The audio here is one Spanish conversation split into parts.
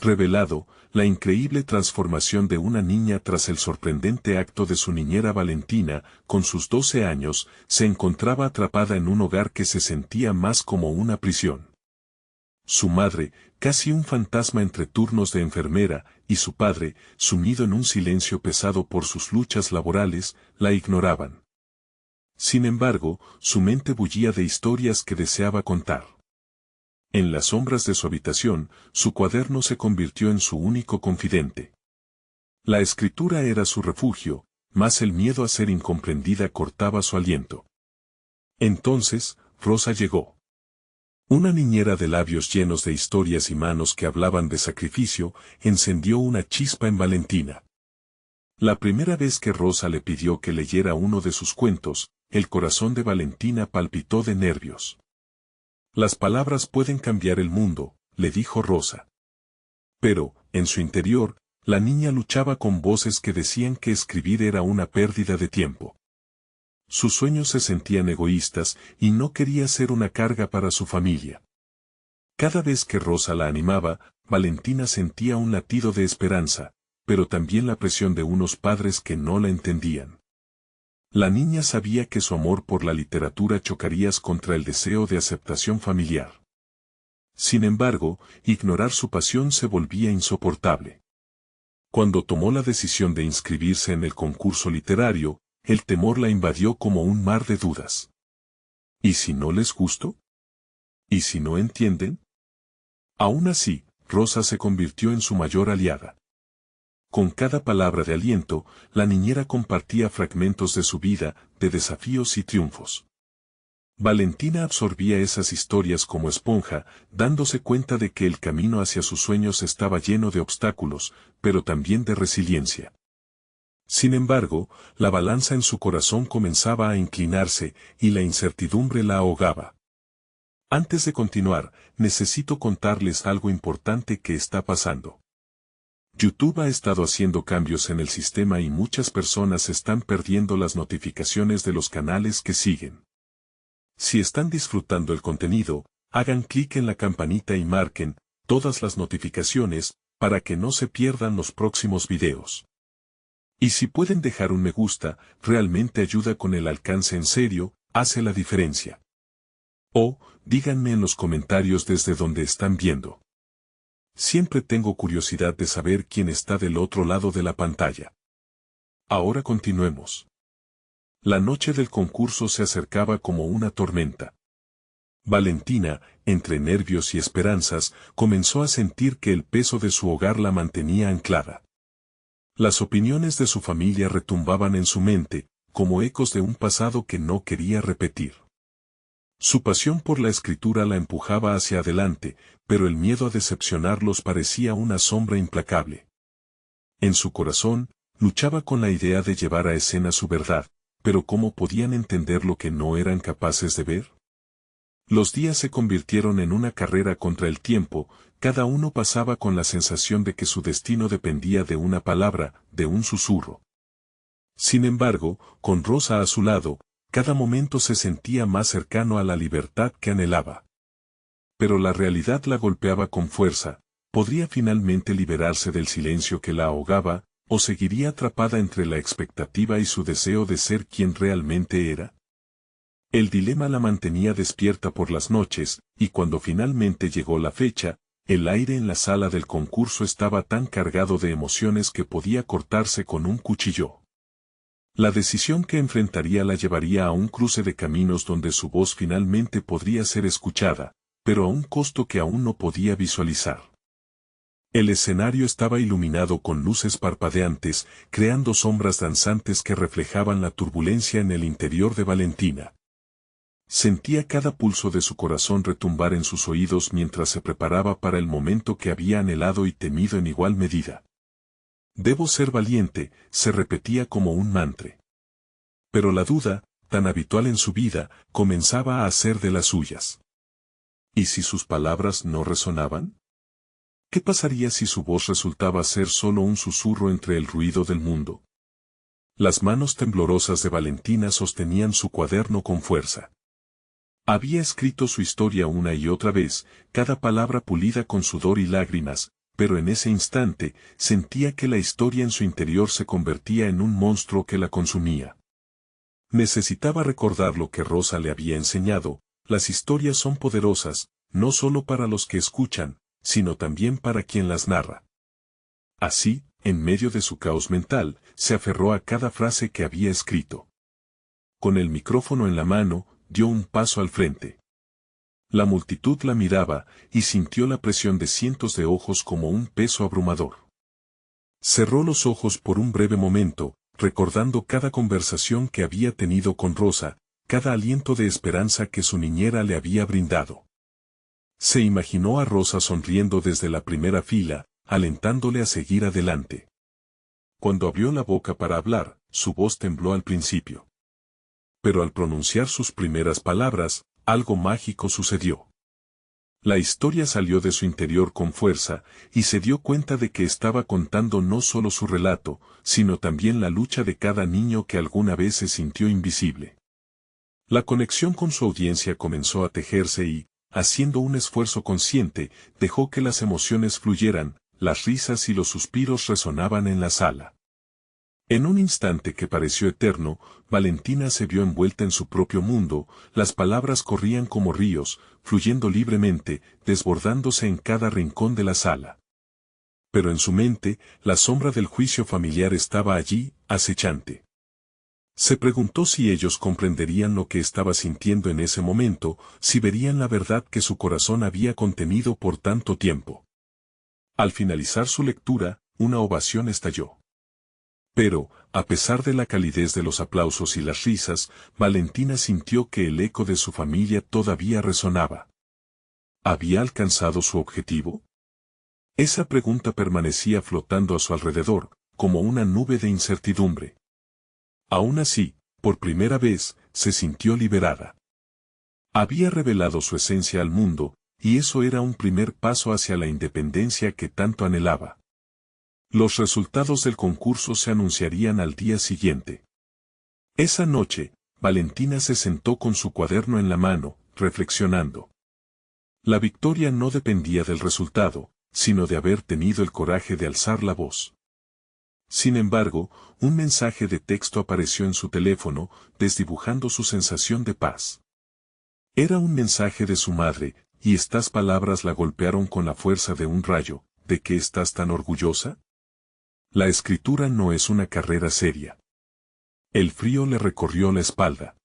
revelado la increíble transformación de una niña tras el sorprendente acto de su niñera Valentina. Con sus 12 años, se encontraba atrapada en un hogar que se sentía más como una prisión. Su madre, casi un fantasma entre turnos de enfermera, y su padre, sumido en un silencio pesado por sus luchas laborales, la ignoraban. Sin embargo, su mente bullía de historias que deseaba contar. En las sombras de su habitación, su cuaderno se convirtió en su único confidente. La escritura era su refugio, mas el miedo a ser incomprendida cortaba su aliento. Entonces, Rosa llegó. Una niñera de labios llenos de historias y manos que hablaban de sacrificio, encendió una chispa en Valentina. La primera vez que Rosa le pidió que leyera uno de sus cuentos, el corazón de Valentina palpitó de nervios. Las palabras pueden cambiar el mundo, le dijo Rosa. Pero, en su interior, la niña luchaba con voces que decían que escribir era una pérdida de tiempo. Sus sueños se sentían egoístas y no quería ser una carga para su familia. Cada vez que Rosa la animaba, Valentina sentía un latido de esperanza, pero también la presión de unos padres que no la entendían. La niña sabía que su amor por la literatura chocaría contra el deseo de aceptación familiar. Sin embargo, ignorar su pasión se volvía insoportable. Cuando tomó la decisión de inscribirse en el concurso literario, el temor la invadió como un mar de dudas. ¿Y si no les gusto? ¿Y si no entienden? Aún así, Rosa se convirtió en su mayor aliada. Con cada palabra de aliento, la niñera compartía fragmentos de su vida, de desafíos y triunfos. Valentina absorbía esas historias como esponja, dándose cuenta de que el camino hacia sus sueños estaba lleno de obstáculos, pero también de resiliencia. Sin embargo, la balanza en su corazón comenzaba a inclinarse, y la incertidumbre la ahogaba. Antes de continuar, necesito contarles algo importante que está pasando. YouTube ha estado haciendo cambios en el sistema y muchas personas están perdiendo las notificaciones de los canales que siguen. Si están disfrutando el contenido, hagan clic en la campanita y marquen todas las notificaciones para que no se pierdan los próximos videos. Y si pueden dejar un me gusta, realmente ayuda con el alcance, en serio, hace la diferencia. O, díganme en los comentarios desde donde están viendo. Siempre tengo curiosidad de saber quién está del otro lado de la pantalla. Ahora continuemos. La noche del concurso se acercaba como una tormenta. Valentina, entre nervios y esperanzas, comenzó a sentir que el peso de su hogar la mantenía anclada. Las opiniones de su familia retumbaban en su mente, como ecos de un pasado que no quería repetir. Su pasión por la escritura la empujaba hacia adelante, pero el miedo a decepcionarlos parecía una sombra implacable. En su corazón, luchaba con la idea de llevar a escena su verdad, pero ¿cómo podían entender lo que no eran capaces de ver? Los días se convirtieron en una carrera contra el tiempo, cada uno pasaba con la sensación de que su destino dependía de una palabra, de un susurro. Sin embargo, con Rosa a su lado, cada momento se sentía más cercano a la libertad que anhelaba. Pero la realidad la golpeaba con fuerza. ¿Podría finalmente liberarse del silencio que la ahogaba, o seguiría atrapada entre la expectativa y su deseo de ser quien realmente era? El dilema la mantenía despierta por las noches, y cuando finalmente llegó la fecha, el aire en la sala del concurso estaba tan cargado de emociones que podía cortarse con un cuchillo. La decisión que enfrentaría la llevaría a un cruce de caminos donde su voz finalmente podría ser escuchada, pero a un costo que aún no podía visualizar. El escenario estaba iluminado con luces parpadeantes, creando sombras danzantes que reflejaban la turbulencia en el interior de Valentina. Sentía cada pulso de su corazón retumbar en sus oídos mientras se preparaba para el momento que había anhelado y temido en igual medida. Debo ser valiente, se repetía como un mantra. Pero la duda, tan habitual en su vida, comenzaba a hacer de las suyas. ¿Y si sus palabras no resonaban? ¿Qué pasaría si su voz resultaba ser solo un susurro entre el ruido del mundo? Las manos temblorosas de Valentina sostenían su cuaderno con fuerza. Había escrito su historia una y otra vez, cada palabra pulida con sudor y lágrimas, pero en ese instante sentía que la historia en su interior se convertía en un monstruo que la consumía. Necesitaba recordar lo que Rosa le había enseñado: las historias son poderosas, no solo para los que escuchan, sino también para quien las narra. Así, en medio de su caos mental, se aferró a cada frase que había escrito. Con el micrófono en la mano, dio un paso al frente. La multitud la miraba, y sintió la presión de cientos de ojos como un peso abrumador. Cerró los ojos por un breve momento, recordando cada conversación que había tenido con Rosa, cada aliento de esperanza que su niñera le había brindado. Se imaginó a Rosa sonriendo desde la primera fila, alentándole a seguir adelante. Cuando abrió la boca para hablar, su voz tembló al principio. Pero al pronunciar sus primeras palabras, algo mágico sucedió. La historia salió de su interior con fuerza, y se dio cuenta de que estaba contando no solo su relato, sino también la lucha de cada niño que alguna vez se sintió invisible. La conexión con su audiencia comenzó a tejerse y, haciendo un esfuerzo consciente, dejó que las emociones fluyeran, las risas y los suspiros resonaban en la sala. En un instante que pareció eterno, Valentina se vio envuelta en su propio mundo, las palabras corrían como ríos, fluyendo libremente, desbordándose en cada rincón de la sala. Pero en su mente, la sombra del juicio familiar estaba allí, acechante. Se preguntó si ellos comprenderían lo que estaba sintiendo en ese momento, si verían la verdad que su corazón había contenido por tanto tiempo. Al finalizar su lectura, una ovación estalló. Pero, a pesar de la calidez de los aplausos y las risas, Valentina sintió que el eco de su familia todavía resonaba. ¿Había alcanzado su objetivo? Esa pregunta permanecía flotando a su alrededor, como una nube de incertidumbre. Aún así, por primera vez, se sintió liberada. Había revelado su esencia al mundo, y eso era un primer paso hacia la independencia que tanto anhelaba. Los resultados del concurso se anunciarían al día siguiente. Esa noche, Valentina se sentó con su cuaderno en la mano, reflexionando. La victoria no dependía del resultado, sino de haber tenido el coraje de alzar la voz. Sin embargo, un mensaje de texto apareció en su teléfono, desdibujando su sensación de paz. Era un mensaje de su madre, y estas palabras la golpearon con la fuerza de un rayo. ¿De qué estás tan orgullosa? La escritura no es una carrera seria. El frío le recorrió la espalda.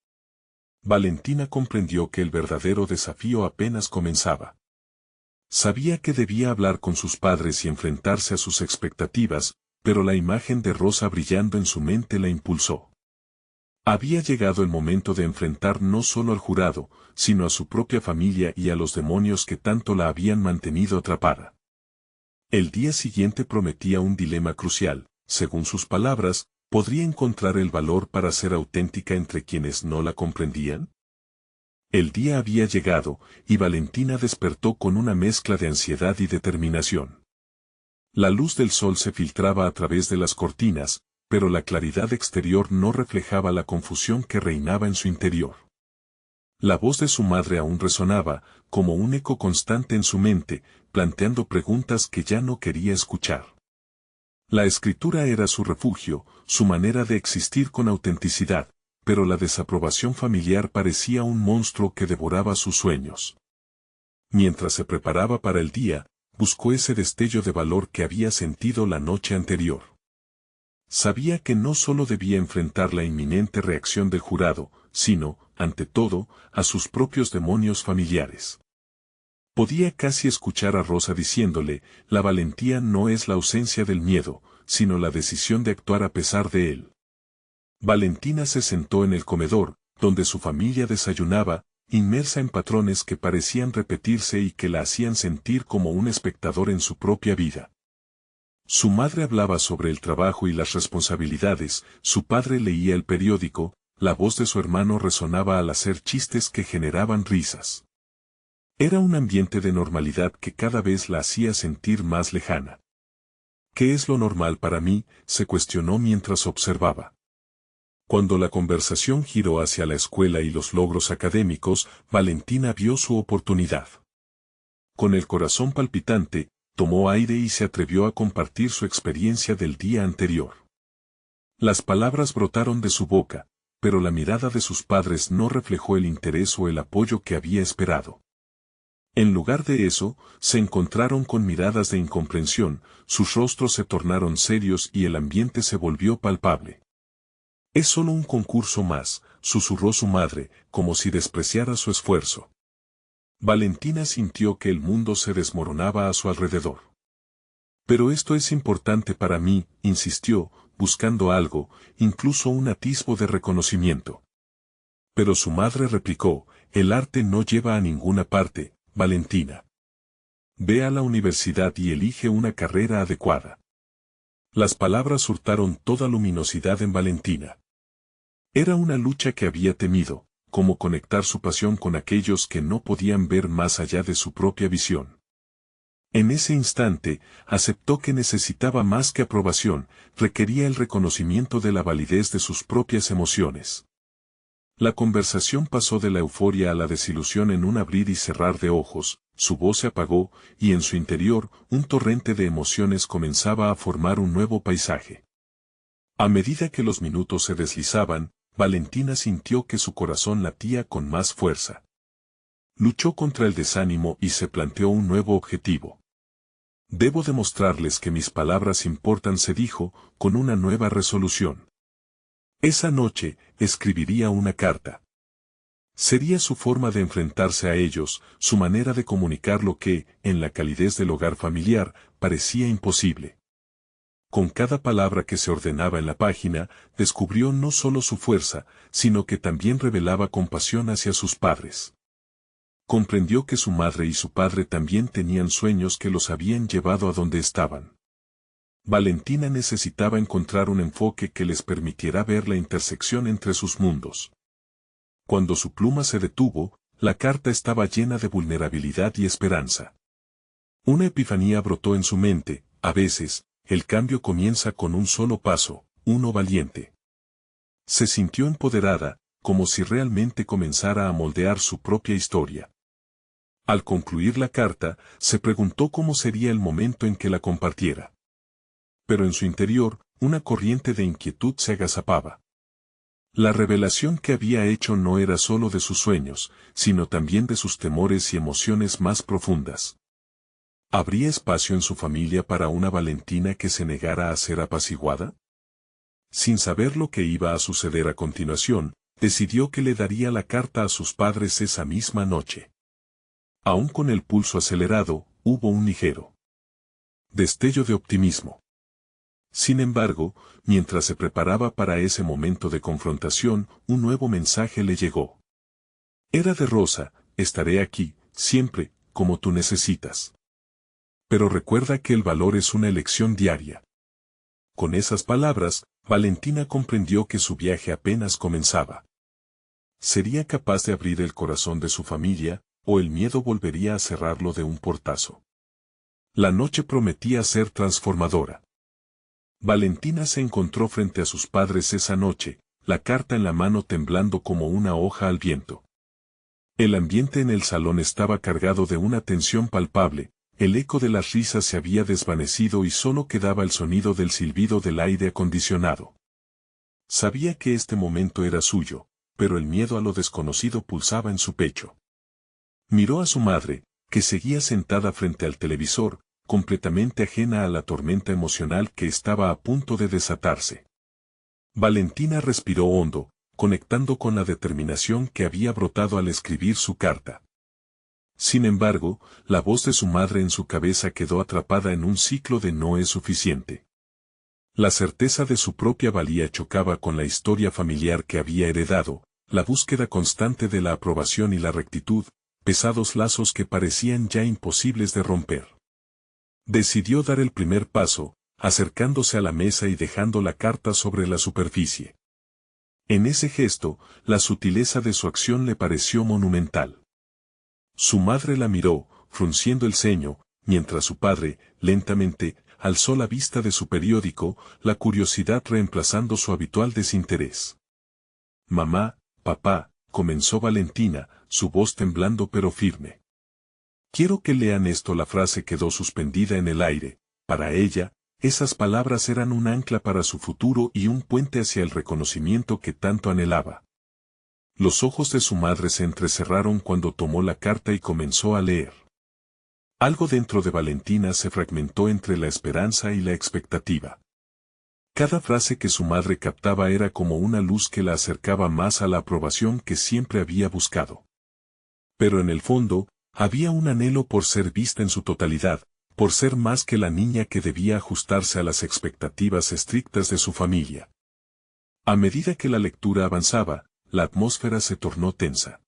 Valentina comprendió que el verdadero desafío apenas comenzaba. Sabía que debía hablar con sus padres y enfrentarse a sus expectativas, pero la imagen de Rosa brillando en su mente la impulsó. Había llegado el momento de enfrentar no solo al jurado, sino a su propia familia y a los demonios que tanto la habían mantenido atrapada. El día siguiente prometía un dilema crucial. Según sus palabras, ¿podría encontrar el valor para ser auténtica entre quienes no la comprendían? El día había llegado, y Valentina despertó con una mezcla de ansiedad y determinación. La luz del sol se filtraba a través de las cortinas, pero la claridad exterior no reflejaba la confusión que reinaba en su interior. La voz de su madre aún resonaba, como un eco constante en su mente, planteando preguntas que ya no quería escuchar. La escritura era su refugio, su manera de existir con autenticidad, pero la desaprobación familiar parecía un monstruo que devoraba sus sueños. Mientras se preparaba para el día, buscó ese destello de valor que había sentido la noche anterior. Sabía que no solo debía enfrentar la inminente reacción del jurado, sino, ante todo, a sus propios demonios familiares. Podía casi escuchar a Rosa diciéndole: la valentía no es la ausencia del miedo, sino la decisión de actuar a pesar de él. Valentina se sentó en el comedor, donde su familia desayunaba, inmersa en patrones que parecían repetirse y que la hacían sentir como un espectador en su propia vida. Su madre hablaba sobre el trabajo y las responsabilidades, su padre leía el periódico, la voz de su hermano resonaba al hacer chistes que generaban risas. Era un ambiente de normalidad que cada vez la hacía sentir más lejana. ¿Qué es lo normal para mí?, se cuestionó mientras observaba. Cuando la conversación giró hacia la escuela y los logros académicos, Valentina vio su oportunidad. Con el corazón palpitante, tomó aire y se atrevió a compartir su experiencia del día anterior. Las palabras brotaron de su boca, pero la mirada de sus padres no reflejó el interés o el apoyo que había esperado. En lugar de eso, se encontraron con miradas de incomprensión, sus rostros se tornaron serios y el ambiente se volvió palpable. «Es solo un concurso más», susurró su madre, como si despreciara su esfuerzo. Valentina sintió que el mundo se desmoronaba a su alrededor. «Pero esto es importante para mí», insistió, buscando algo, incluso un atisbo de reconocimiento. Pero su madre replicó: «El arte no lleva a ninguna parte, Valentina. Ve a la universidad y elige una carrera adecuada». Las palabras hurtaron toda luminosidad en Valentina. Era una lucha que había temido, como conectar su pasión con aquellos que no podían ver más allá de su propia visión. En ese instante, aceptó que necesitaba más que aprobación, requería el reconocimiento de la validez de sus propias emociones. La conversación pasó de la euforia a la desilusión en un abrir y cerrar de ojos, su voz se apagó, y en su interior, un torrente de emociones comenzaba a formar un nuevo paisaje. A medida que los minutos se deslizaban, Valentina sintió que su corazón latía con más fuerza. Luchó contra el desánimo y se planteó un nuevo objetivo. «Debo demostrarles que mis palabras importan», se dijo, con una nueva resolución. Esa noche, escribiría una carta. Sería su forma de enfrentarse a ellos, su manera de comunicar lo que, en la calidez del hogar familiar, parecía imposible. Con cada palabra que se ordenaba en la página, descubrió no solo su fuerza, sino que también revelaba compasión hacia sus padres. Comprendió que su madre y su padre también tenían sueños que los habían llevado a donde estaban. Valentina necesitaba encontrar un enfoque que les permitiera ver la intersección entre sus mundos. Cuando su pluma se detuvo, la carta estaba llena de vulnerabilidad y esperanza. Una epifanía brotó en su mente: a veces, el cambio comienza con un solo paso, uno valiente. Se sintió empoderada, como si realmente comenzara a moldear su propia historia. Al concluir la carta, se preguntó cómo sería el momento en que la compartiera. Pero en su interior, una corriente de inquietud se agazapaba. La revelación que había hecho no era solo de sus sueños, sino también de sus temores y emociones más profundas. ¿Habría espacio en su familia para una Valentina que se negara a ser apaciguada? Sin saber lo que iba a suceder a continuación, decidió que le daría la carta a sus padres esa misma noche. Aún con el pulso acelerado, hubo un ligero destello de optimismo. Sin embargo, mientras se preparaba para ese momento de confrontación, un nuevo mensaje le llegó. Era de Rosa: «Estaré aquí, siempre, como tú necesitas. Pero recuerda que el valor es una elección diaria». Con esas palabras, Valentina comprendió que su viaje apenas comenzaba. ¿Sería capaz de abrir el corazón de su familia, o el miedo volvería a cerrarlo de un portazo? La noche prometía ser transformadora. Valentina se encontró frente a sus padres esa noche, la carta en la mano temblando como una hoja al viento. El ambiente en el salón estaba cargado de una tensión palpable, el eco de las risas se había desvanecido y solo quedaba el sonido del silbido del aire acondicionado. Sabía que este momento era suyo, pero el miedo a lo desconocido pulsaba en su pecho. Miró a su madre, que seguía sentada frente al televisor, completamente ajena a la tormenta emocional que estaba a punto de desatarse. Valentina respiró hondo, conectando con la determinación que había brotado al escribir su carta. Sin embargo, la voz de su madre en su cabeza quedó atrapada en un ciclo de no es suficiente. La certeza de su propia valía chocaba con la historia familiar que había heredado, la búsqueda constante de la aprobación y la rectitud, pesados lazos que parecían ya imposibles de romper. Decidió dar el primer paso, acercándose a la mesa y dejando la carta sobre la superficie. En ese gesto, la sutileza de su acción le pareció monumental. Su madre la miró, frunciendo el ceño, mientras su padre, lentamente, alzó la vista de su periódico, la curiosidad reemplazando su habitual desinterés. «Mamá, papá», comenzó Valentina, su voz temblando pero firme. Quiero que lean esto. La frase quedó suspendida en el aire. Para ella, esas palabras eran un ancla para su futuro y un puente hacia el reconocimiento que tanto anhelaba. Los ojos de su madre se entrecerraron cuando tomó la carta y comenzó a leer. Algo dentro de Valentina se fragmentó entre la esperanza y la expectativa. Cada frase que su madre captaba era como una luz que la acercaba más a la aprobación que siempre había buscado. Pero en el fondo, había un anhelo por ser vista en su totalidad, por ser más que la niña que debía ajustarse a las expectativas estrictas de su familia. A medida que la lectura avanzaba, la atmósfera se tornó tensa.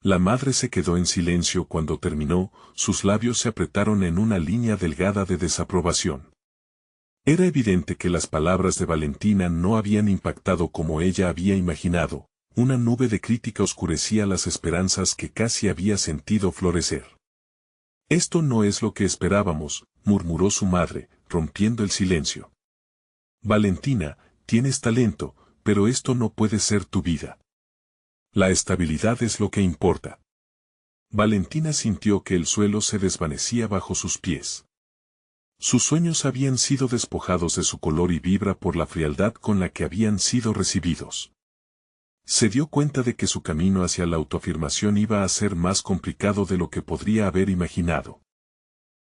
La madre se quedó en silencio cuando terminó, sus labios se apretaron en una línea delgada de desaprobación. Era evidente que las palabras de Valentina no habían impactado como ella había imaginado, una nube de crítica oscurecía las esperanzas que casi había sentido florecer. Esto no es lo que esperábamos, murmuró su madre, rompiendo el silencio. Valentina, tienes talento, pero esto no puede ser tu vida. La estabilidad es lo que importa. Valentina sintió que el suelo se desvanecía bajo sus pies. Sus sueños habían sido despojados de su color y vibra por la frialdad con la que habían sido recibidos. Se dio cuenta de que su camino hacia la autoafirmación iba a ser más complicado de lo que podría haber imaginado.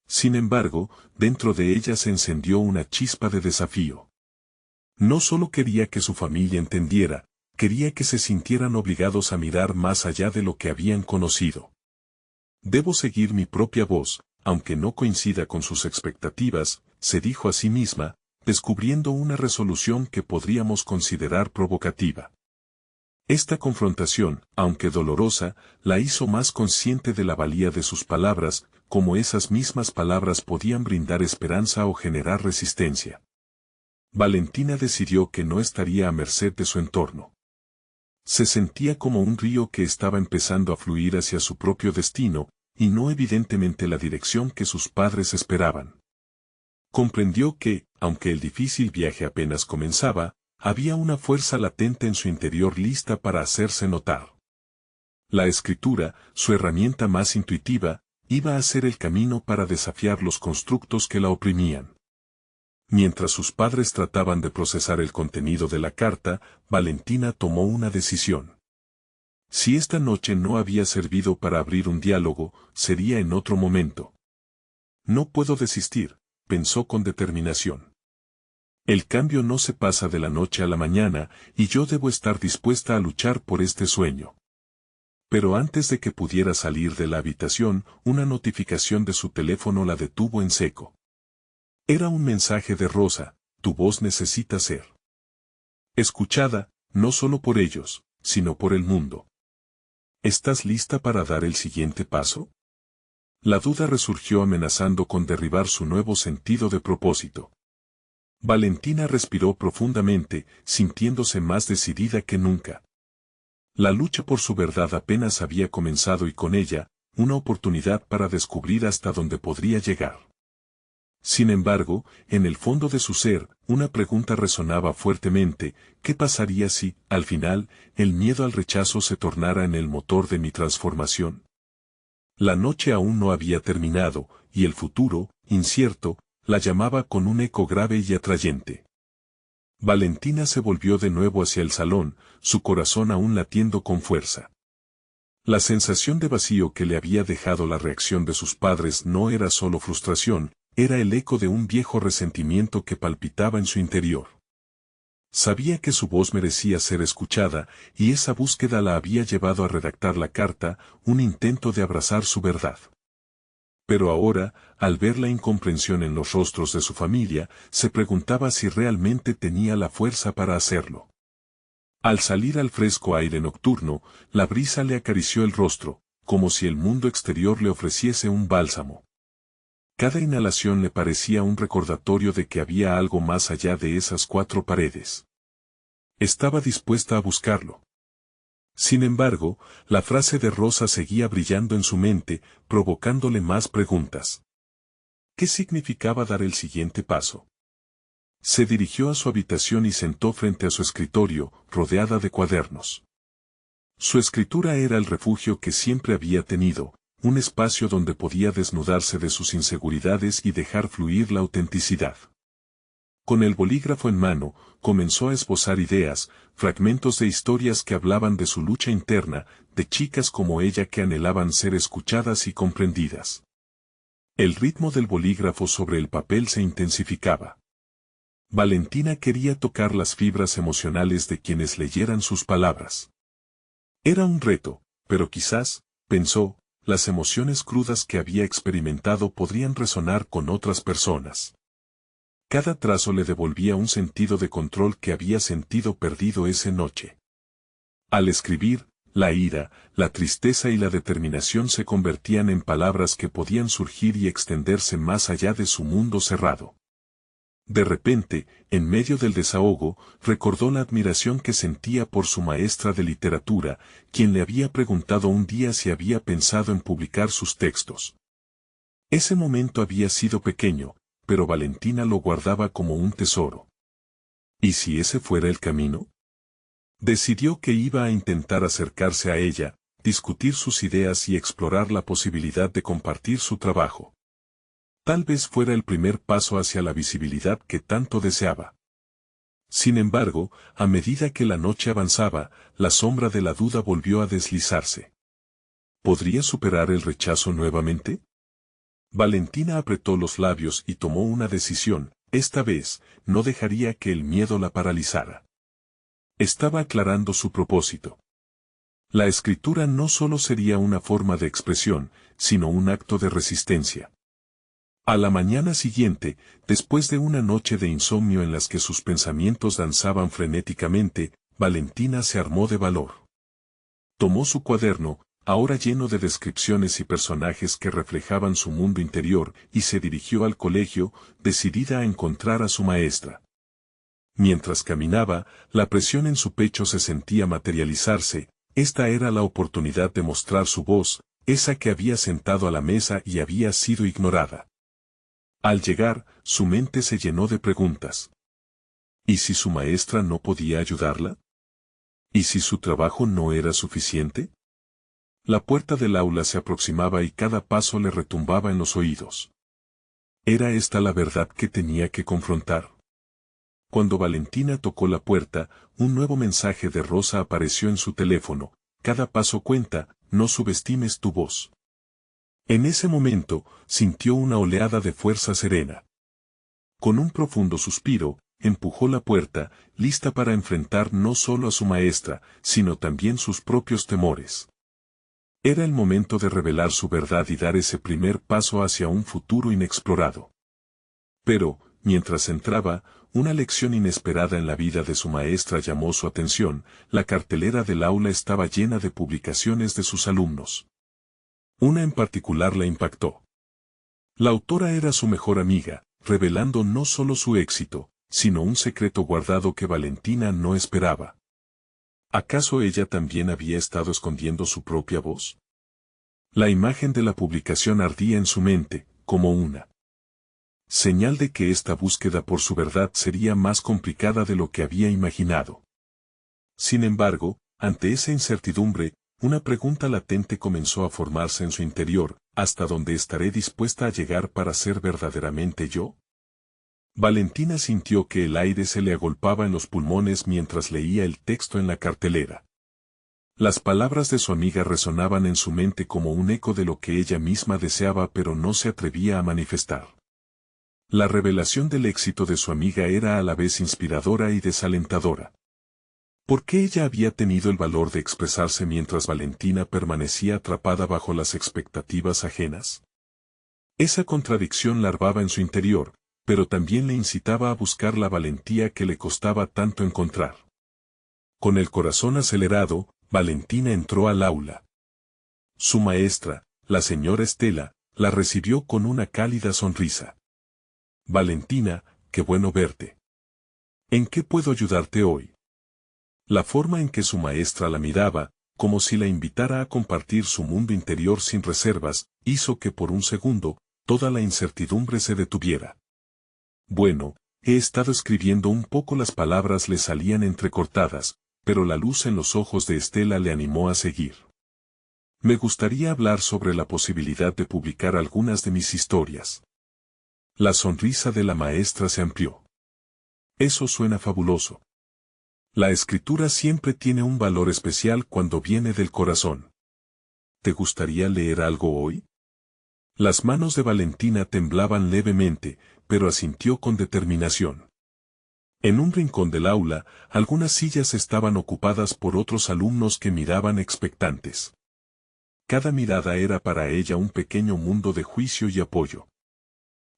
Sin embargo, dentro de ella se encendió una chispa de desafío. No solo quería que su familia entendiera, quería que se sintieran obligados a mirar más allá de lo que habían conocido. Debo seguir mi propia voz, aunque no coincida con sus expectativas, se dijo a sí misma, descubriendo una resolución que podríamos considerar provocativa. Esta confrontación, aunque dolorosa, la hizo más consciente de la valía de sus palabras, como esas mismas palabras podían brindar esperanza o generar resistencia. Valentina decidió que no estaría a merced de su entorno. Se sentía como un río que estaba empezando a fluir hacia su propio destino, y no evidentemente la dirección que sus padres esperaban. Comprendió que, aunque el difícil viaje apenas comenzaba, había una fuerza latente en su interior lista para hacerse notar. La escritura, su herramienta más intuitiva, iba a ser el camino para desafiar los constructos que la oprimían. Mientras sus padres trataban de procesar el contenido de la carta, Valentina tomó una decisión. Si esta noche no había servido para abrir un diálogo, sería en otro momento. No puedo desistir, pensó con determinación. El cambio no se pasa de la noche a la mañana, y yo debo estar dispuesta a luchar por este sueño. Pero antes de que pudiera salir de la habitación, una notificación de su teléfono la detuvo en seco. Era un mensaje de Rosa, tu voz necesita ser escuchada, no solo por ellos, sino por el mundo. ¿Estás lista para dar el siguiente paso? La duda resurgió amenazando con derribar su nuevo sentido de propósito. Valentina respiró profundamente, sintiéndose más decidida que nunca. La lucha por su verdad apenas había comenzado y con ella, una oportunidad para descubrir hasta dónde podría llegar. Sin embargo, en el fondo de su ser, una pregunta resonaba fuertemente: ¿qué pasaría si, al final, el miedo al rechazo se tornara en el motor de mi transformación? La noche aún no había terminado, y el futuro, incierto, la llamaba con un eco grave y atrayente. Valentina se volvió de nuevo hacia el salón, su corazón aún latiendo con fuerza. La sensación de vacío que le había dejado la reacción de sus padres no era solo frustración, era el eco de un viejo resentimiento que palpitaba en su interior. Sabía que su voz merecía ser escuchada, y esa búsqueda la había llevado a redactar la carta, un intento de abrazar su verdad. Pero ahora, al ver la incomprensión en los rostros de su familia, se preguntaba si realmente tenía la fuerza para hacerlo. Al salir al fresco aire nocturno, la brisa le acarició el rostro, como si el mundo exterior le ofreciese un bálsamo. Cada inhalación le parecía un recordatorio de que había algo más allá de esas cuatro paredes. Estaba dispuesta a buscarlo. Sin embargo, la frase de Rosa seguía brillando en su mente, provocándole más preguntas. ¿Qué significaba dar el siguiente paso? Se dirigió a su habitación y sentó frente a su escritorio, rodeada de cuadernos. Su escritura era el refugio que siempre había tenido, un espacio donde podía desnudarse de sus inseguridades y dejar fluir la autenticidad. Con el bolígrafo en mano, comenzó a esbozar ideas, fragmentos de historias que hablaban de su lucha interna, de chicas como ella que anhelaban ser escuchadas y comprendidas. El ritmo del bolígrafo sobre el papel se intensificaba. Valentina quería tocar las fibras emocionales de quienes leyeran sus palabras. Era un reto, pero quizás, pensó, las emociones crudas que había experimentado podrían resonar con otras personas. Cada trazo le devolvía un sentido de control que había sentido perdido esa noche. Al escribir, la ira, la tristeza y la determinación se convertían en palabras que podían surgir y extenderse más allá de su mundo cerrado. De repente, en medio del desahogo, recordó la admiración que sentía por su maestra de literatura, quien le había preguntado un día si había pensado en publicar sus textos. Ese momento había sido pequeño, pero Valentina lo guardaba como un tesoro. ¿Y si ese fuera el camino? Decidió que iba a intentar acercarse a ella, discutir sus ideas y explorar la posibilidad de compartir su trabajo. Tal vez fuera el primer paso hacia la visibilidad que tanto deseaba. Sin embargo, a medida que la noche avanzaba, la sombra de la duda volvió a deslizarse. ¿Podría superar el rechazo nuevamente? Valentina apretó los labios y tomó una decisión. Esta vez, no dejaría que el miedo la paralizara. Estaba aclarando su propósito. La escritura no solo sería una forma de expresión, sino un acto de resistencia. A la mañana siguiente, después de una noche de insomnio en las que sus pensamientos danzaban frenéticamente, Valentina se armó de valor. Tomó su cuaderno, ahora lleno de descripciones y personajes que reflejaban su mundo interior, y se dirigió al colegio, decidida a encontrar a su maestra. Mientras caminaba, la presión en su pecho se sentía materializarse. Esta era la oportunidad de mostrar su voz, esa que había sentado a la mesa y había sido ignorada. Al llegar, su mente se llenó de preguntas. ¿Y si su maestra no podía ayudarla? ¿Y si su trabajo no era suficiente? La puerta del aula se aproximaba y cada paso le retumbaba en los oídos. ¿Era esta la verdad que tenía que confrontar? Cuando Valentina tocó la puerta, un nuevo mensaje de Rosa apareció en su teléfono. Cada paso cuenta, no subestimes tu voz. En ese momento, sintió una oleada de fuerza serena. Con un profundo suspiro, empujó la puerta, lista para enfrentar no solo a su maestra, sino también sus propios temores. Era el momento de revelar su verdad y dar ese primer paso hacia un futuro inexplorado. Pero, mientras entraba, una lección inesperada en la vida de su maestra llamó su atención. La cartelera del aula estaba llena de publicaciones de sus alumnos. Una en particular la impactó. La autora era su mejor amiga, revelando no solo su éxito, sino un secreto guardado que Valentina no esperaba. ¿Acaso ella también había estado escondiendo su propia voz? La imagen de la publicación ardía en su mente, como una señal de que esta búsqueda por su verdad sería más complicada de lo que había imaginado. Sin embargo, ante esa incertidumbre, una pregunta latente comenzó a formarse en su interior: ¿hasta dónde estaré dispuesta a llegar para ser verdaderamente yo? Valentina sintió que el aire se le agolpaba en los pulmones mientras leía el texto en la cartelera. Las palabras de su amiga resonaban en su mente como un eco de lo que ella misma deseaba pero no se atrevía a manifestar. La revelación del éxito de su amiga era a la vez inspiradora y desalentadora. ¿Por qué ella había tenido el valor de expresarse mientras Valentina permanecía atrapada bajo las expectativas ajenas? Esa contradicción larvaba en su interior, pero también le incitaba a buscar la valentía que le costaba tanto encontrar. Con el corazón acelerado, Valentina entró al aula. Su maestra, la señora Estela, la recibió con una cálida sonrisa. Valentina, qué bueno verte. ¿En qué puedo ayudarte hoy? La forma en que su maestra la miraba, como si la invitara a compartir su mundo interior sin reservas, hizo que por un segundo, toda la incertidumbre se detuviera. Bueno, he estado escribiendo un poco. Las palabras le salían entrecortadas, pero la luz en los ojos de Estela le animó a seguir. Me gustaría hablar sobre la posibilidad de publicar algunas de mis historias. La sonrisa de la maestra se amplió. Eso suena fabuloso. La escritura siempre tiene un valor especial cuando viene del corazón. ¿Te gustaría leer algo hoy? Las manos de Valentina temblaban levemente, pero asintió con determinación. En un rincón del aula, algunas sillas estaban ocupadas por otros alumnos que miraban expectantes. Cada mirada era para ella un pequeño mundo de juicio y apoyo.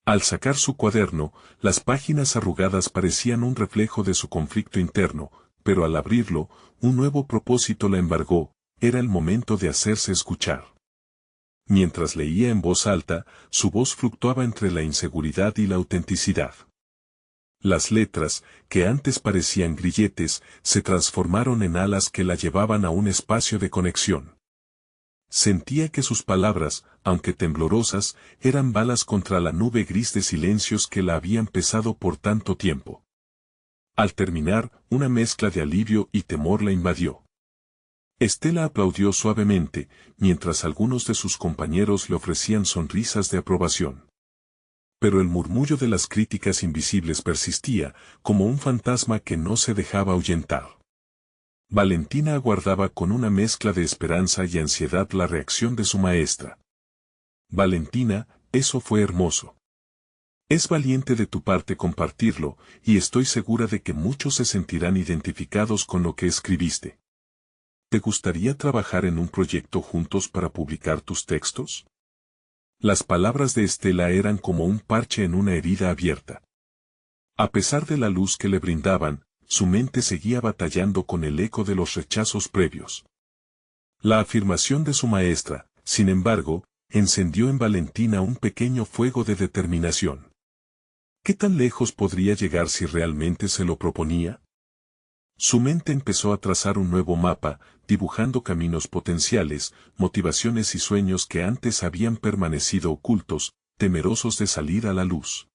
Al sacar su cuaderno, las páginas arrugadas parecían un reflejo de su conflicto interno, pero al abrirlo, un nuevo propósito la embargó, era el momento de hacerse escuchar. Mientras leía en voz alta, su voz fluctuaba entre la inseguridad y la autenticidad. Las letras, que antes parecían grilletes, se transformaron en alas que la llevaban a un espacio de conexión. Sentía que sus palabras, aunque temblorosas, eran balas contra la nube gris de silencios que la habían pesado por tanto tiempo. Al terminar, una mezcla de alivio y temor la invadió. Estela aplaudió suavemente, mientras algunos de sus compañeros le ofrecían sonrisas de aprobación. Pero el murmullo de las críticas invisibles persistía, como un fantasma que no se dejaba ahuyentar. Valentina aguardaba con una mezcla de esperanza y ansiedad la reacción de su maestra. Valentina, eso fue hermoso. Es valiente de tu parte compartirlo, y estoy segura de que muchos se sentirán identificados con lo que escribiste. ¿Te gustaría trabajar en un proyecto juntos para publicar tus textos? Las palabras de Estela eran como un parche en una herida abierta. A pesar de la luz que le brindaban, su mente seguía batallando con el eco de los rechazos previos. La afirmación de su maestra, sin embargo, encendió en Valentina un pequeño fuego de determinación. ¿Qué tan lejos podría llegar si realmente se lo proponía? Su mente empezó a trazar un nuevo mapa, dibujando caminos potenciales, motivaciones y sueños que antes habían permanecido ocultos, temerosos de salir a la luz.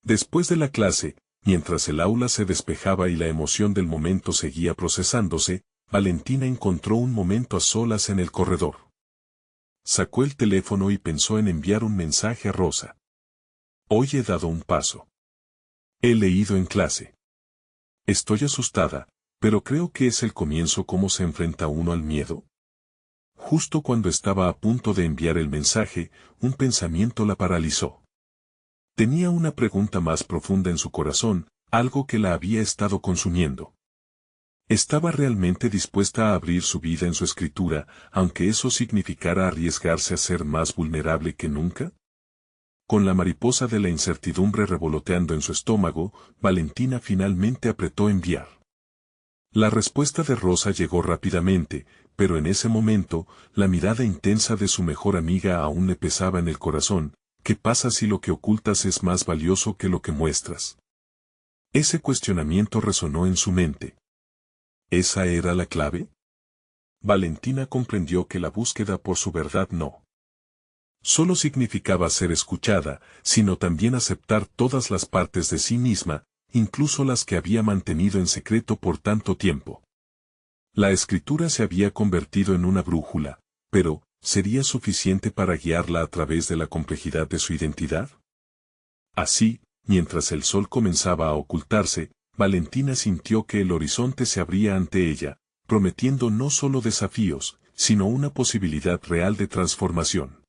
Después de la clase, mientras el aula se despejaba y la emoción del momento seguía procesándose, Valentina encontró un momento a solas en el corredor. Sacó el teléfono y pensó en enviar un mensaje a Rosa. Hoy he dado un paso. He leído en clase. Estoy asustada, pero creo que es el comienzo cómo se enfrenta uno al miedo. Justo cuando estaba a punto de enviar el mensaje, un pensamiento la paralizó. Tenía una pregunta más profunda en su corazón, algo que la había estado consumiendo. ¿Estaba realmente dispuesta a abrir su vida en su escritura, aunque eso significara arriesgarse a ser más vulnerable que nunca? Con la mariposa de la incertidumbre revoloteando en su estómago, Valentina finalmente apretó enviar. La respuesta de Rosa llegó rápidamente, pero en ese momento, la mirada intensa de su mejor amiga aún le pesaba en el corazón. ¿Qué pasa si lo que ocultas es más valioso que lo que muestras? Ese cuestionamiento resonó en su mente. ¿Esa era la clave? Valentina comprendió que la búsqueda por su verdad no solo significaba ser escuchada, sino también aceptar todas las partes de sí misma, incluso las que había mantenido en secreto por tanto tiempo. La escritura se había convertido en una brújula, pero, ¿sería suficiente para guiarla a través de la complejidad de su identidad? Así, mientras el sol comenzaba a ocultarse, Valentina sintió que el horizonte se abría ante ella, prometiendo no solo desafíos, sino una posibilidad real de transformación.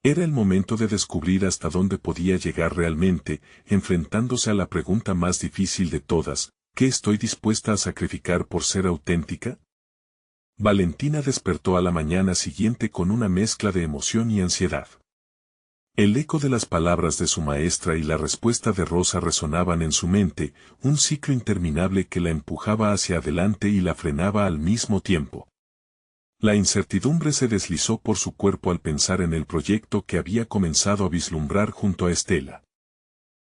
Era el momento de descubrir hasta dónde podía llegar realmente, enfrentándose a la pregunta más difícil de todas, ¿qué estoy dispuesta a sacrificar por ser auténtica? Valentina despertó a la mañana siguiente con una mezcla de emoción y ansiedad. El eco de las palabras de su maestra y la respuesta de Rosa resonaban en su mente, un ciclo interminable que la empujaba hacia adelante y la frenaba al mismo tiempo. La incertidumbre se deslizó por su cuerpo al pensar en el proyecto que había comenzado a vislumbrar junto a Estela.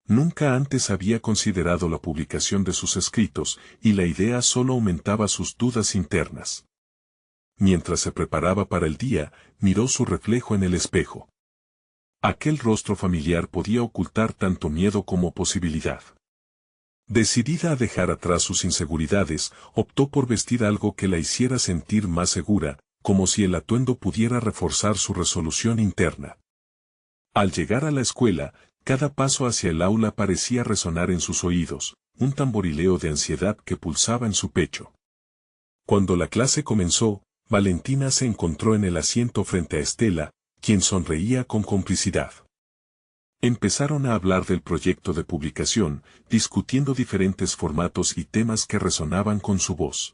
Nunca antes había considerado la publicación de sus escritos, y la idea solo aumentaba sus dudas internas. Mientras se preparaba para el día, miró su reflejo en el espejo. Aquel rostro familiar podía ocultar tanto miedo como posibilidad. Decidida a dejar atrás sus inseguridades, optó por vestir algo que la hiciera sentir más segura, como si el atuendo pudiera reforzar su resolución interna. Al llegar a la escuela, cada paso hacia el aula parecía resonar en sus oídos, un tamborileo de ansiedad que pulsaba en su pecho. Cuando la clase comenzó, Valentina se encontró en el asiento frente a Estela, quien sonreía con complicidad. Empezaron a hablar del proyecto de publicación, discutiendo diferentes formatos y temas que resonaban con su voz.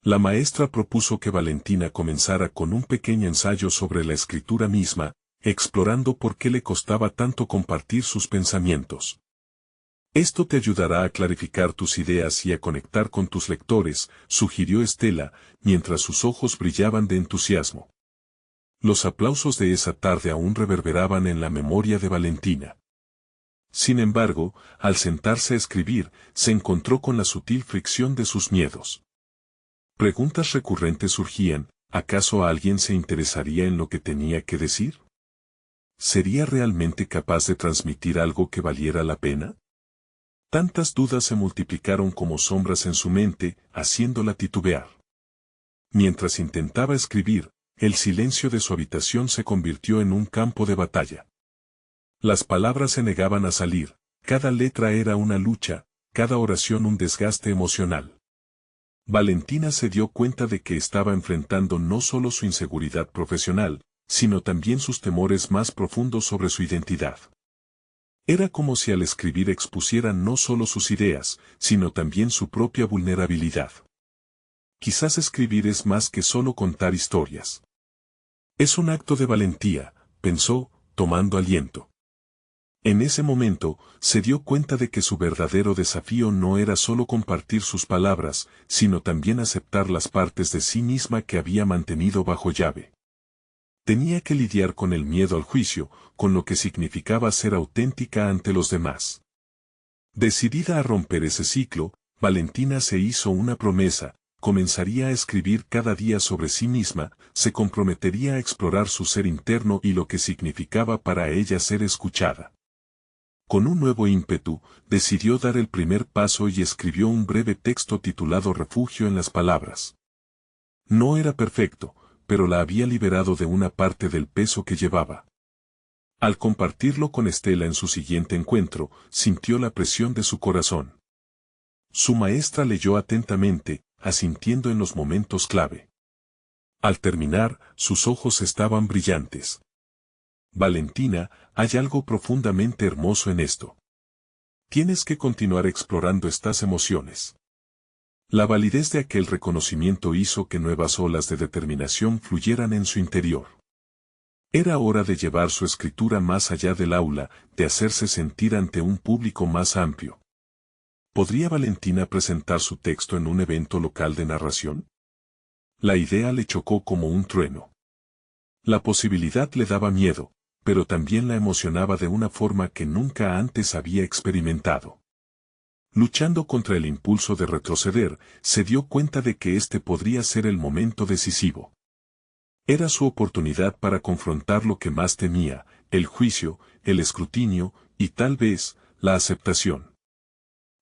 La maestra propuso que Valentina comenzara con un pequeño ensayo sobre la escritura misma, explorando por qué le costaba tanto compartir sus pensamientos. Esto te ayudará a clarificar tus ideas y a conectar con tus lectores, sugirió Estela, mientras sus ojos brillaban de entusiasmo. Los aplausos de esa tarde aún reverberaban en la memoria de Valentina. Sin embargo, al sentarse a escribir, se encontró con la sutil fricción de sus miedos. Preguntas recurrentes surgían: ¿acaso alguien se interesaría en lo que tenía que decir? ¿Sería realmente capaz de transmitir algo que valiera la pena? Tantas dudas se multiplicaron como sombras en su mente, haciéndola titubear. Mientras intentaba escribir, el silencio de su habitación se convirtió en un campo de batalla. Las palabras se negaban a salir, cada letra era una lucha, cada oración un desgaste emocional. Valentina se dio cuenta de que estaba enfrentando no solo su inseguridad profesional, sino también sus temores más profundos sobre su identidad. Era como si al escribir expusiera no solo sus ideas, sino también su propia vulnerabilidad. Quizás escribir es más que solo contar historias. Es un acto de valentía, pensó, tomando aliento. En ese momento, se dio cuenta de que su verdadero desafío no era solo compartir sus palabras, sino también aceptar las partes de sí misma que había mantenido bajo llave. Tenía que lidiar con el miedo al juicio, con lo que significaba ser auténtica ante los demás. Decidida a romper ese ciclo, Valentina se hizo una promesa: comenzaría a escribir cada día sobre sí misma, se comprometería a explorar su ser interno y lo que significaba para ella ser escuchada. Con un nuevo ímpetu, decidió dar el primer paso y escribió un breve texto titulado Refugio en las palabras. No era perfecto, pero la había liberado de una parte del peso que llevaba. Al compartirlo con Estela en su siguiente encuentro, sintió la presión de su corazón. Su maestra leyó atentamente, asintiendo en los momentos clave. Al terminar, sus ojos estaban brillantes. Valentina, hay algo profundamente hermoso en esto. Tienes que continuar explorando estas emociones. La validez de aquel reconocimiento hizo que nuevas olas de determinación fluyeran en su interior. Era hora de llevar su escritura más allá del aula, de hacerse sentir ante un público más amplio. ¿Podría Valentina presentar su texto en un evento local de narración? La idea le chocó como un trueno. La posibilidad le daba miedo, pero también la emocionaba de una forma que nunca antes había experimentado. Luchando contra el impulso de retroceder, se dio cuenta de que este podría ser el momento decisivo. Era su oportunidad para confrontar lo que más temía: el juicio, el escrutinio y tal vez, la aceptación.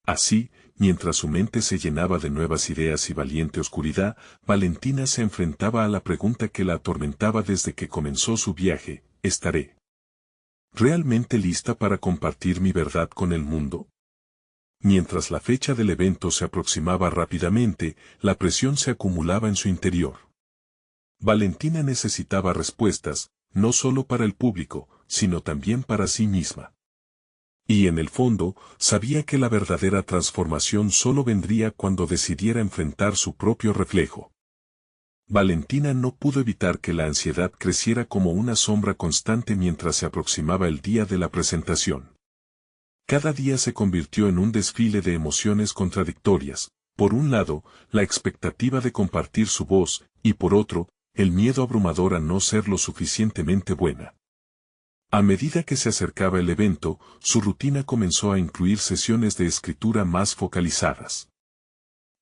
Así, mientras su mente se llenaba de nuevas ideas y valiente oscuridad, Valentina se enfrentaba a la pregunta que la atormentaba desde que comenzó su viaje: ¿estaré realmente lista para compartir mi verdad con el mundo? Mientras la fecha del evento se aproximaba rápidamente, la presión se acumulaba en su interior. Valentina necesitaba respuestas, no solo para el público, sino también para sí misma. Y en el fondo, sabía que la verdadera transformación solo vendría cuando decidiera enfrentar su propio reflejo. Valentina no pudo evitar que la ansiedad creciera como una sombra constante mientras se aproximaba el día de la presentación. Cada día se convirtió en un desfile de emociones contradictorias: por un lado, la expectativa de compartir su voz, y por otro, el miedo abrumador a no ser lo suficientemente buena. A medida que se acercaba el evento, su rutina comenzó a incluir sesiones de escritura más focalizadas.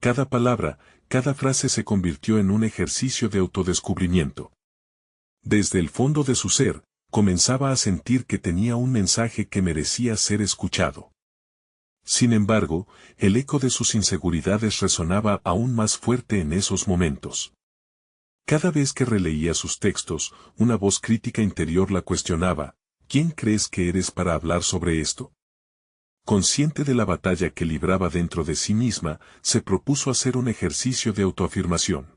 Cada palabra, cada frase se convirtió en un ejercicio de autodescubrimiento. Desde el fondo de su ser, comenzaba a sentir que tenía un mensaje que merecía ser escuchado. Sin embargo, el eco de sus inseguridades resonaba aún más fuerte en esos momentos. Cada vez que releía sus textos, una voz crítica interior la cuestionaba: ¿quién crees que eres para hablar sobre esto? Consciente de la batalla que libraba dentro de sí misma, se propuso hacer un ejercicio de autoafirmación.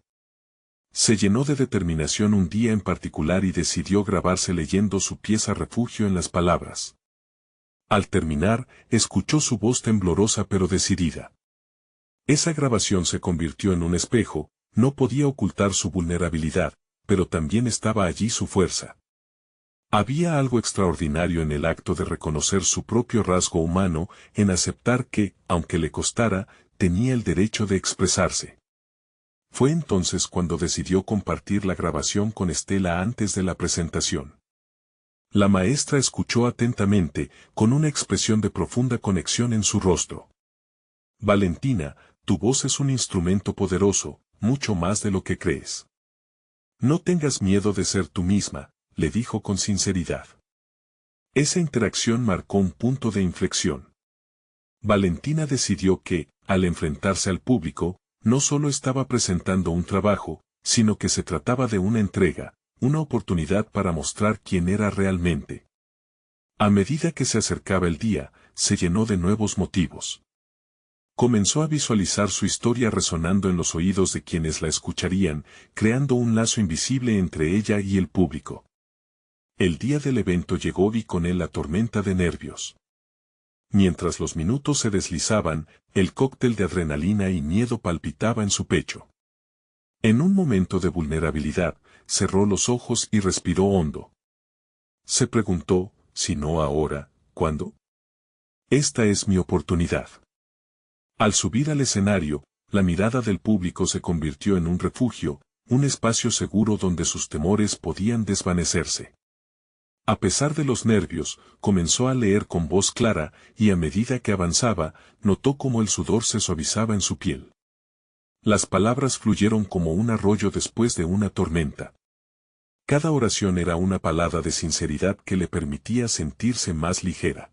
Se llenó de determinación un día en particular y decidió grabarse leyendo su pieza Refugio en las palabras. Al terminar, escuchó su voz temblorosa pero decidida. Esa grabación se convirtió en un espejo, no podía ocultar su vulnerabilidad, pero también estaba allí su fuerza. Había algo extraordinario en el acto de reconocer su propio rasgo humano, en aceptar que, aunque le costara, tenía el derecho de expresarse. Fue entonces cuando decidió compartir la grabación con Estela antes de la presentación. La maestra escuchó atentamente, con una expresión de profunda conexión en su rostro. Valentina, tu voz es un instrumento poderoso, mucho más de lo que crees. No tengas miedo de ser tú misma, le dijo con sinceridad. Esa interacción marcó un punto de inflexión. Valentina decidió que, al enfrentarse al público, no solo estaba presentando un trabajo, sino que se trataba de una entrega, una oportunidad para mostrar quién era realmente. A medida que se acercaba el día, se llenó de nuevos motivos. Comenzó a visualizar su historia resonando en los oídos de quienes la escucharían, creando un lazo invisible entre ella y el público. El día del evento llegó y con él la tormenta de nervios. Mientras los minutos se deslizaban, el cóctel de adrenalina y miedo palpitaba en su pecho. En un momento de vulnerabilidad, cerró los ojos y respiró hondo. Se preguntó, si no ahora, ¿cuándo? Esta es mi oportunidad. Al subir al escenario, la mirada del público se convirtió en un refugio, un espacio seguro donde sus temores podían desvanecerse. A pesar de los nervios, comenzó a leer con voz clara, y a medida que avanzaba, notó cómo el sudor se suavizaba en su piel. Las palabras fluyeron como un arroyo después de una tormenta. Cada oración era una palabra de sinceridad que le permitía sentirse más ligera.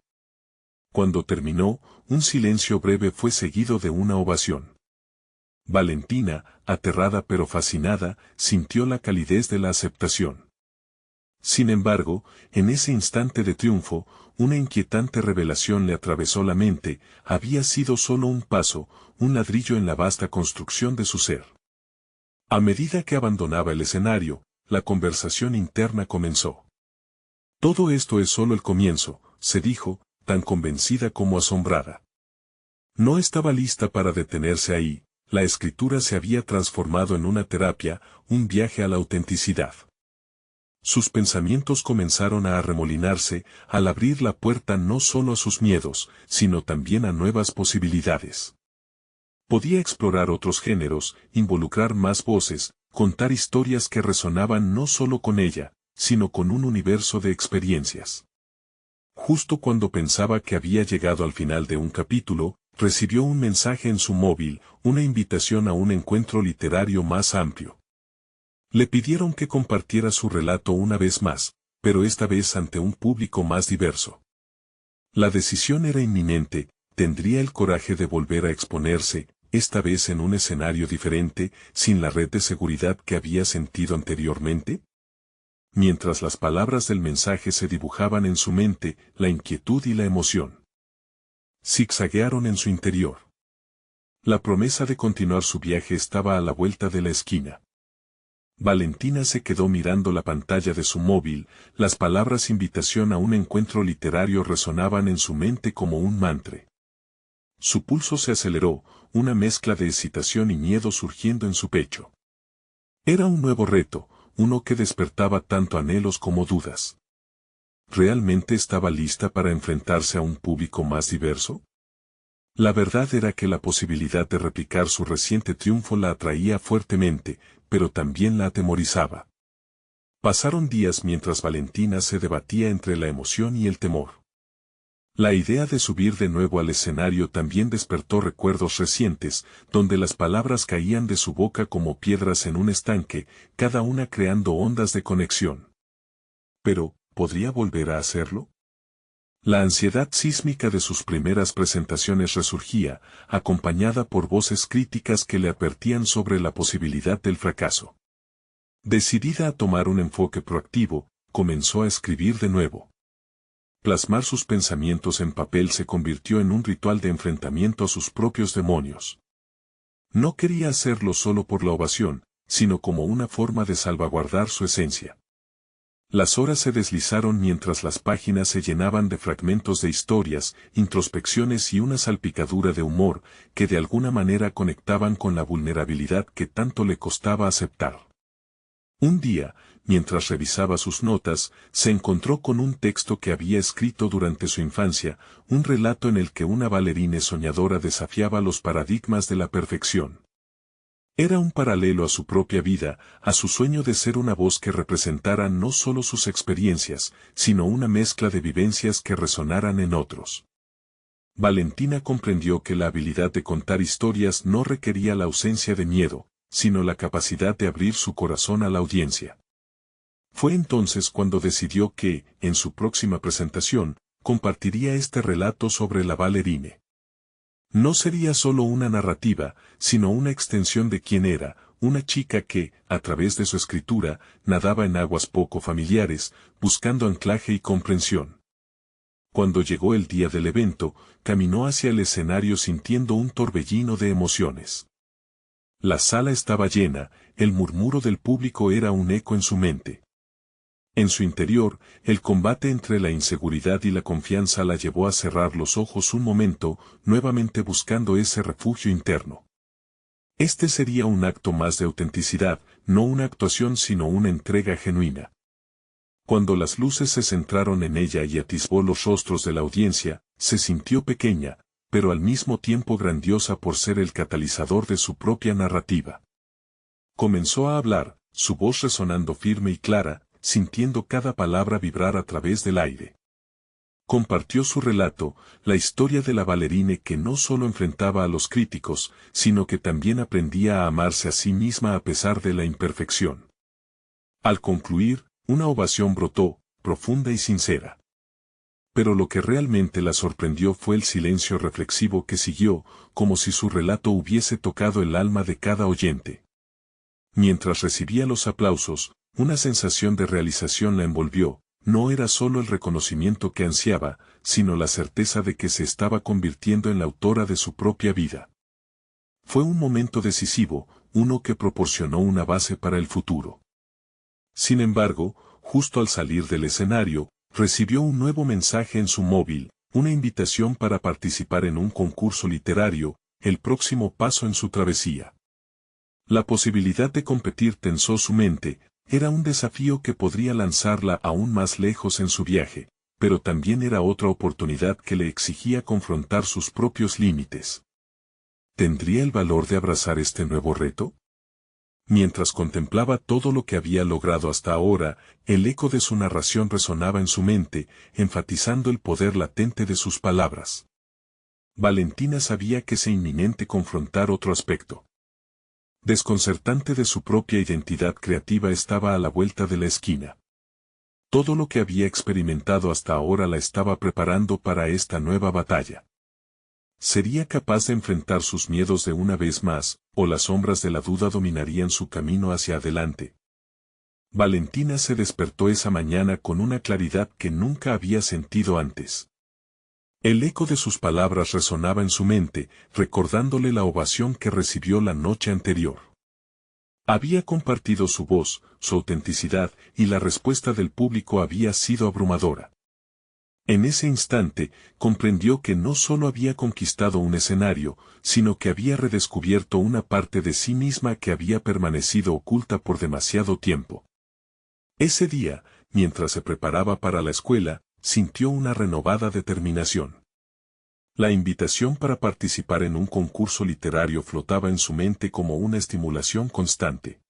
Cuando terminó, un silencio breve fue seguido de una ovación. Valentina, aterrada pero fascinada, sintió la calidez de la aceptación. Sin embargo, en ese instante de triunfo, una inquietante revelación le atravesó la mente: había sido solo un paso, un ladrillo en la vasta construcción de su ser. A medida que abandonaba el escenario, la conversación interna comenzó. Todo esto es solo el comienzo, se dijo, tan convencida como asombrada. No estaba lista para detenerse ahí, la escritura se había transformado en una terapia, un viaje a la autenticidad. Sus pensamientos comenzaron a arremolinarse, al abrir la puerta no solo a sus miedos, sino también a nuevas posibilidades. Podía explorar otros géneros, involucrar más voces, contar historias que resonaban no solo con ella, sino con un universo de experiencias. Justo cuando pensaba que había llegado al final de un capítulo, recibió un mensaje en su móvil, una invitación a un encuentro literario más amplio. Le pidieron que compartiera su relato una vez más, pero esta vez ante un público más diverso. La decisión era inminente: tendría el coraje de volver a exponerse, esta vez en un escenario diferente, sin la red de seguridad que había sentido anteriormente. Mientras las palabras del mensaje se dibujaban en su mente, la inquietud y la emoción zigzaguearon en su interior. La promesa de continuar su viaje estaba a la vuelta de la esquina. Valentina se quedó mirando la pantalla de su móvil, las palabras invitación a un encuentro literario resonaban en su mente como un mantra. Su pulso se aceleró, una mezcla de excitación y miedo surgiendo en su pecho. Era un nuevo reto, uno que despertaba tanto anhelos como dudas. ¿Realmente estaba lista para enfrentarse a un público más diverso? La verdad era que la posibilidad de replicar su reciente triunfo la atraía fuertemente, pero también la atemorizaba. Pasaron días mientras Valentina se debatía entre la emoción y el temor. La idea de subir de nuevo al escenario también despertó recuerdos recientes, donde las palabras caían de su boca como piedras en un estanque, cada una creando ondas de conexión. Pero, ¿podría volver a hacerlo? La ansiedad sísmica de sus primeras presentaciones resurgía, acompañada por voces críticas que le advertían sobre la posibilidad del fracaso. Decidida a tomar un enfoque proactivo, comenzó a escribir de nuevo. Plasmar sus pensamientos en papel se convirtió en un ritual de enfrentamiento a sus propios demonios. No quería hacerlo solo por la ovación, sino como una forma de salvaguardar su esencia. Las horas se deslizaron mientras las páginas se llenaban de fragmentos de historias, introspecciones y una salpicadura de humor que de alguna manera conectaban con la vulnerabilidad que tanto le costaba aceptar. Un día, mientras revisaba sus notas, se encontró con un texto que había escrito durante su infancia, un relato en el que una bailarina soñadora desafiaba los paradigmas de la perfección. Era un paralelo a su propia vida, a su sueño de ser una voz que representara no solo sus experiencias, sino una mezcla de vivencias que resonaran en otros. Valentina comprendió que la habilidad de contar historias no requería la ausencia de miedo, sino la capacidad de abrir su corazón a la audiencia. Fue entonces cuando decidió que, en su próxima presentación, compartiría este relato sobre la bailarina. No sería solo una narrativa, sino una extensión de quién era, una chica que, a través de su escritura, nadaba en aguas poco familiares, buscando anclaje y comprensión. Cuando llegó el día del evento, caminó hacia el escenario sintiendo un torbellino de emociones. La sala estaba llena, el murmuro del público era un eco en su mente. En su interior, el combate entre la inseguridad y la confianza la llevó a cerrar los ojos un momento, nuevamente buscando ese refugio interno. Este sería un acto más de autenticidad, no una actuación sino una entrega genuina. Cuando las luces se centraron en ella y atisbó los rostros de la audiencia, se sintió pequeña, pero al mismo tiempo grandiosa por ser el catalizador de su propia narrativa. Comenzó a hablar, su voz resonando firme y clara, sintiendo cada palabra vibrar a través del aire. Compartió su relato, la historia de la bailarina que no solo enfrentaba a los críticos, sino que también aprendía a amarse a sí misma a pesar de la imperfección. Al concluir, una ovación brotó, profunda y sincera. Pero lo que realmente la sorprendió fue el silencio reflexivo que siguió, como si su relato hubiese tocado el alma de cada oyente. Mientras recibía los aplausos, una sensación de realización la envolvió, no era solo el reconocimiento que ansiaba, sino la certeza de que se estaba convirtiendo en la autora de su propia vida. Fue un momento decisivo, uno que proporcionó una base para el futuro. Sin embargo, justo al salir del escenario, recibió un nuevo mensaje en su móvil, una invitación para participar en un concurso literario, el próximo paso en su travesía. La posibilidad de competir tensó su mente, era un desafío que podría lanzarla aún más lejos en su viaje, pero también era otra oportunidad que le exigía confrontar sus propios límites. ¿Tendría el valor de abrazar este nuevo reto? Mientras contemplaba todo lo que había logrado hasta ahora, el eco de su narración resonaba en su mente, enfatizando el poder latente de sus palabras. Valentina sabía que se inminente confrontar otro aspecto desconcertante de su propia identidad creativa estaba a la vuelta de la esquina. Todo lo que había experimentado hasta ahora la estaba preparando para esta nueva batalla. ¿Sería capaz de enfrentar sus miedos de una vez más, o las sombras de la duda dominarían su camino hacia adelante? Valentina se despertó esa mañana con una claridad que nunca había sentido antes. El eco de sus palabras resonaba en su mente, recordándole la ovación que recibió la noche anterior. Había compartido su voz, su autenticidad, y la respuesta del público había sido abrumadora. En ese instante, comprendió que no solo había conquistado un escenario, sino que había redescubierto una parte de sí misma que había permanecido oculta por demasiado tiempo. Ese día, mientras se preparaba para la escuela, sintió una renovada determinación. La invitación para participar en un concurso literario flotaba en su mente como una estimulación constante.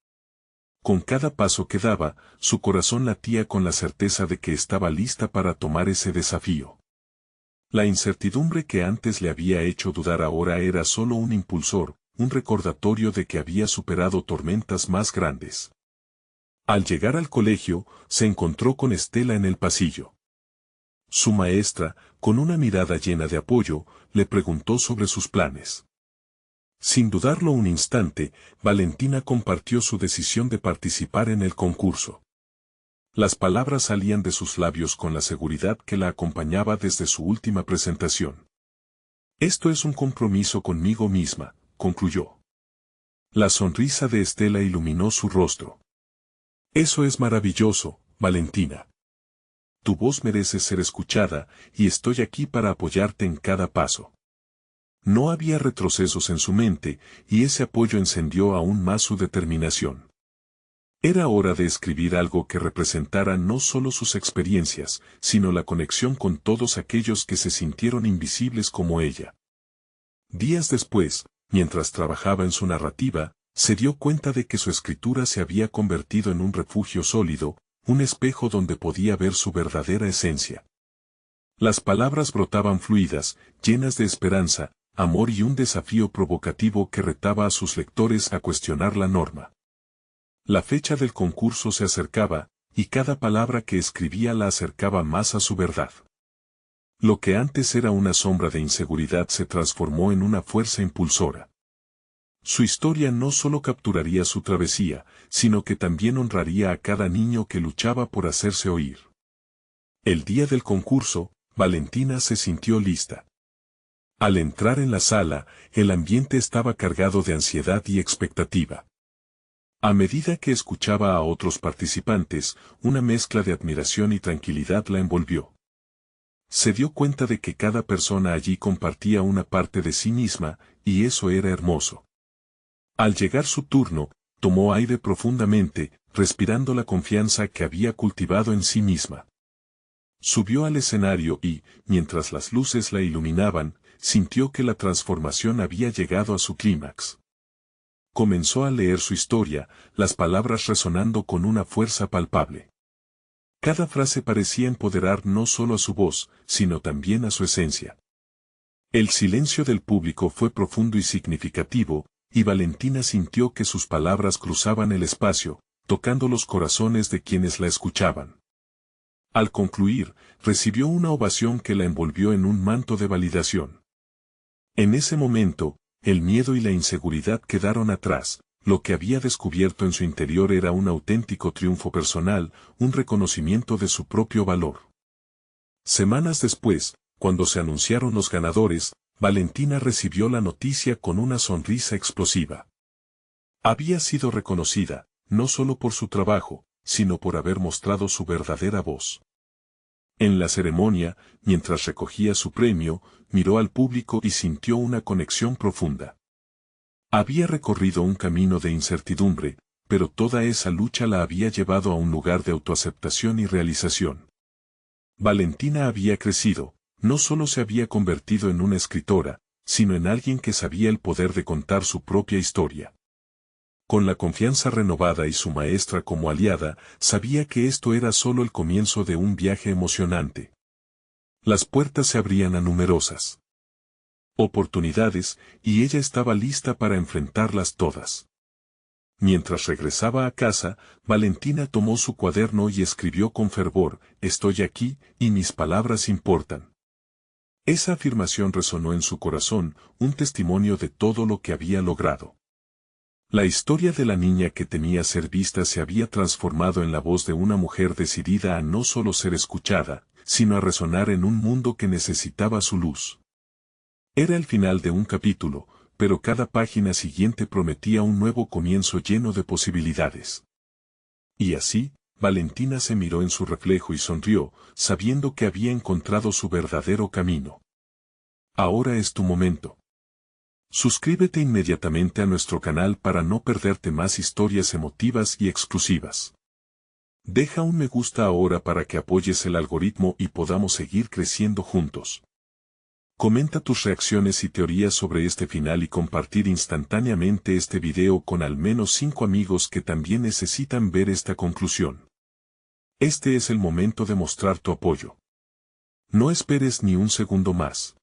Con cada paso que daba, su corazón latía con la certeza de que estaba lista para tomar ese desafío. La incertidumbre que antes le había hecho dudar ahora era solo un impulsor, un recordatorio de que había superado tormentas más grandes. Al llegar al colegio, se encontró con Estela en el pasillo. Su maestra, con una mirada llena de apoyo, le preguntó sobre sus planes. Sin dudarlo un instante, Valentina compartió su decisión de participar en el concurso. Las palabras salían de sus labios con la seguridad que la acompañaba desde su última presentación. Esto es un compromiso conmigo misma, concluyó. La sonrisa de Estela iluminó su rostro. Eso es maravilloso, Valentina. Tu voz merece ser escuchada, y estoy aquí para apoyarte en cada paso. No había retrocesos en su mente, y ese apoyo encendió aún más su determinación. Era hora de escribir algo que representara no solo sus experiencias, sino la conexión con todos aquellos que se sintieron invisibles como ella. Días después, mientras trabajaba en su narrativa, se dio cuenta de que su escritura se había convertido en un refugio sólido, un espejo donde podía ver su verdadera esencia. Las palabras brotaban fluidas, llenas de esperanza, amor y un desafío provocativo que retaba a sus lectores a cuestionar la norma. La fecha del concurso se acercaba, y cada palabra que escribía la acercaba más a su verdad. Lo que antes era una sombra de inseguridad se transformó en una fuerza impulsora. Su historia no solo capturaría su travesía, sino que también honraría a cada niño que luchaba por hacerse oír. El día del concurso, Valentina se sintió lista. Al entrar en la sala, el ambiente estaba cargado de ansiedad y expectativa. A medida que escuchaba a otros participantes, una mezcla de admiración y tranquilidad la envolvió. Se dio cuenta de que cada persona allí compartía una parte de sí misma, y eso era hermoso. Al llegar su turno, tomó aire profundamente, respirando la confianza que había cultivado en sí misma. Subió al escenario y, mientras las luces la iluminaban, sintió que la transformación había llegado a su clímax. Comenzó a leer su historia, las palabras resonando con una fuerza palpable. Cada frase parecía empoderar no solo a su voz, sino también a su esencia. El silencio del público fue profundo y significativo, y Valentina sintió que sus palabras cruzaban el espacio, tocando los corazones de quienes la escuchaban. Al concluir, recibió una ovación que la envolvió en un manto de validación. En ese momento, el miedo y la inseguridad quedaron atrás. Lo que había descubierto en su interior era un auténtico triunfo personal, un reconocimiento de su propio valor. Semanas después, cuando se anunciaron los ganadores, Valentina recibió la noticia con una sonrisa explosiva. Había sido reconocida, no solo por su trabajo, sino por haber mostrado su verdadera voz. En la ceremonia, mientras recogía su premio, miró al público y sintió una conexión profunda. Había recorrido un camino de incertidumbre, pero toda esa lucha la había llevado a un lugar de autoaceptación y realización. Valentina había crecido, no solo se había convertido en una escritora, sino en alguien que sabía el poder de contar su propia historia. Con la confianza renovada y su maestra como aliada, sabía que esto era solo el comienzo de un viaje emocionante. Las puertas se abrían a numerosas oportunidades, y ella estaba lista para enfrentarlas todas. Mientras regresaba a casa, Valentina tomó su cuaderno y escribió con fervor: «Estoy aquí, y mis palabras importan». Esa afirmación resonó en su corazón, un testimonio de todo lo que había logrado. La historia de la niña que temía ser vista se había transformado en la voz de una mujer decidida a no solo ser escuchada, sino a resonar en un mundo que necesitaba su luz. Era el final de un capítulo, pero cada página siguiente prometía un nuevo comienzo lleno de posibilidades. Y así, Valentina se miró en su reflejo y sonrió, sabiendo que había encontrado su verdadero camino. Ahora es tu momento. Suscríbete inmediatamente a nuestro canal para no perderte más historias emotivas y exclusivas. Deja un me gusta ahora para que apoyes el algoritmo y podamos seguir creciendo juntos. Comenta tus reacciones y teorías sobre este final y compartir instantáneamente este video con al menos 5 amigos que también necesitan ver esta conclusión. Este es el momento de mostrar tu apoyo. No esperes ni un segundo más.